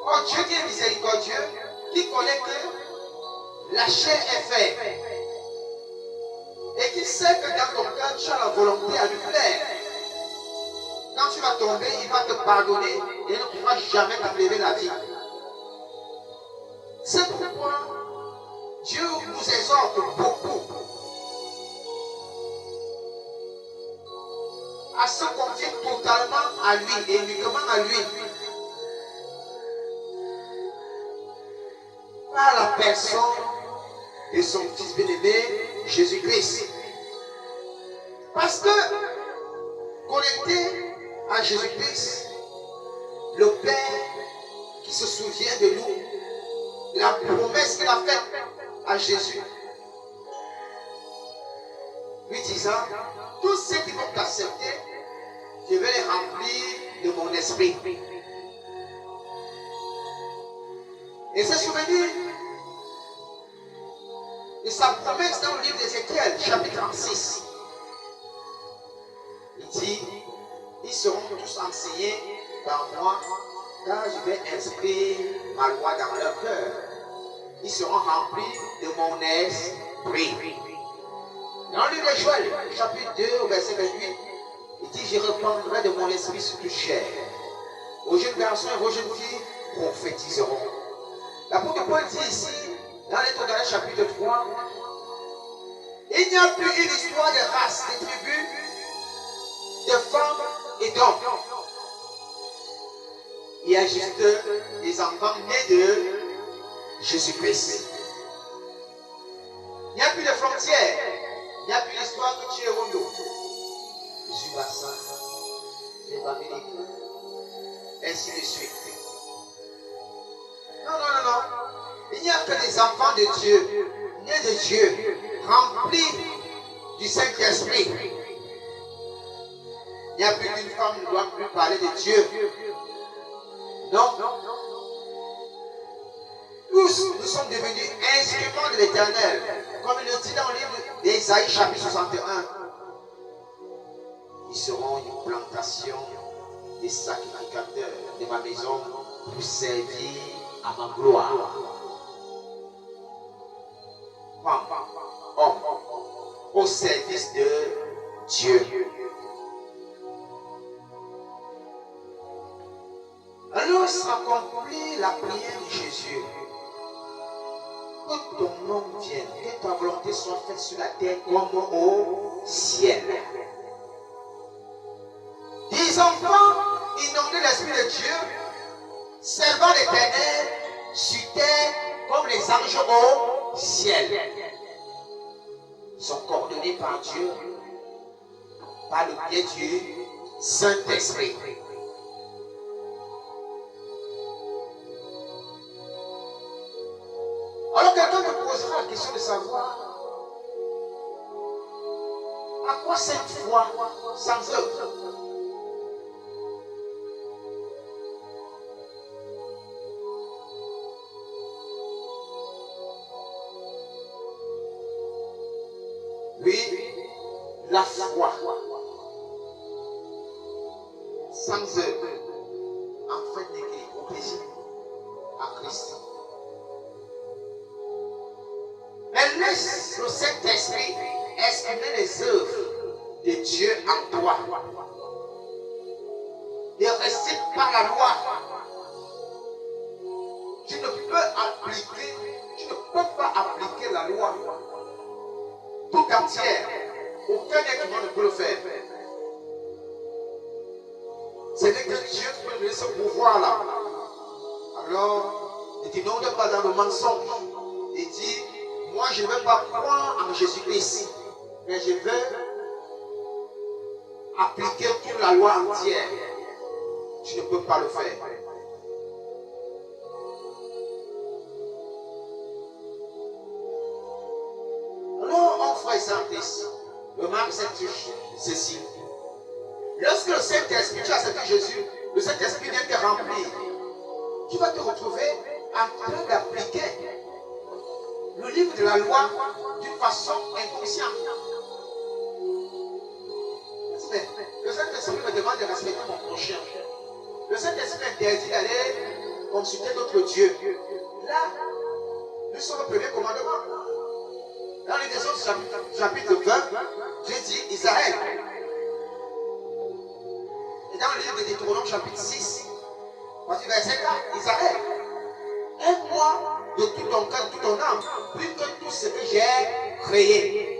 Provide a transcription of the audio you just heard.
Oh Dieu qui est miséricordieux, qui connaît que la chair est faible. Et qui sait que dans ton cœur, tu as la volonté à lui plaire. Quand tu vas tomber, il va te pardonner et ne pourra jamais t'enlever la vie. C'est pourquoi Dieu nous exhorte beaucoup à se confier totalement à lui et uniquement à lui. Par la personne de son Fils bien-aimé, Jésus-Christ. Parce que, connecté à Jésus-Christ, le Père qui se souvient de nous, la promesse qu'il a faite à Jésus, lui disant, tous ceux qui vont t'accepter, je vais les remplir de mon esprit. Et se souvenir de sa promesse dans le livre d'Ézéchiel, chapitre 36. Il dit, ils seront tous enseignés par moi, car je vais inscrire ma loi dans leur cœur. Ils seront remplis de mon esprit. Dans le livre de Joël, chapitre 2, au verset 28, il dit, je répandrai de mon esprit sur toute chair. Aux jeunes garçons et aux jeunes filles prophétiseront. L'apôtre Paul dit ici, dans l'Épître aux Galates, chapitre 3, il n'y a plus une histoire de race, de tribus, de femmes et d'hommes. Il y a juste des enfants nés de Jésus-Christ. Il n'y a plus de frontières. Il n'y a plus d'histoire que tu es rondo. Zubassa, Zébamérique, ainsi de suite. Non. Il n'y a que des enfants de Dieu, nés de Dieu, remplis du Saint-Esprit. Il n'y a plus qu'une femme ne doit plus parler de Dieu. Non. Tous nous sommes devenus instruments de l'Éternel. Comme il le dit dans le livre d'Ésaïe, chapitre 61. Ils seront une plantation des sacrificateurs de ma maison pour servir à ma gloire. Femme, homme, au service de Dieu. Alors s'accomplit la prière de Jésus. Que ton nom vienne, que ta volonté soit faite sur la terre comme au ciel. Des enfants inondés de l'Esprit de Dieu, servant l'Éternel sur terre comme les anges au ciel. Ils sont coordonnés par Dieu, par le biais du Saint-Esprit. Alors quelqu'un me posera la question de savoir à quoi cette foi sans œuvre? Oui, la foi sans œuvre en fait n'est qu'hypocrisie à Christ. Mais laisse le Saint-Esprit exprimer les œuvres de Dieu en toi. Ne récite pas la loi. Tu ne peux pas appliquer la loi tout entière. Aucun être humain ne peut le faire. Ce n'est que Dieu qui peut donner ce pouvoir-là. Alors, ne t'inonde pas dans le mensonge. Et dis, moi je ne veux pas croire en Jésus-Christ, mais je veux appliquer toute la loi entière. Tu ne peux pas le faire. Alors, on fera exemple ici. Remarque ceci. Lorsque le Saint-Esprit, tu as accepté Jésus, le Saint-Esprit vient te remplir. Tu vas te retrouver en train d'appliquer le livre de la loi d'une façon inconsciente. Le Saint-Esprit me demande de respecter mon prochain. Le Saint-Esprit m'interdit d'aller au consulter d'autres dieux. Là, nous sommes au premier commandement. Dans l'Exode chapitre 20, Dieu dit Israël. Et dans le livre de Deutéronome chapitre 6, voici verset 4, Israël, aime-moi de tout ton cœur, de toute ton âme, plus que tout ce que j'ai créé.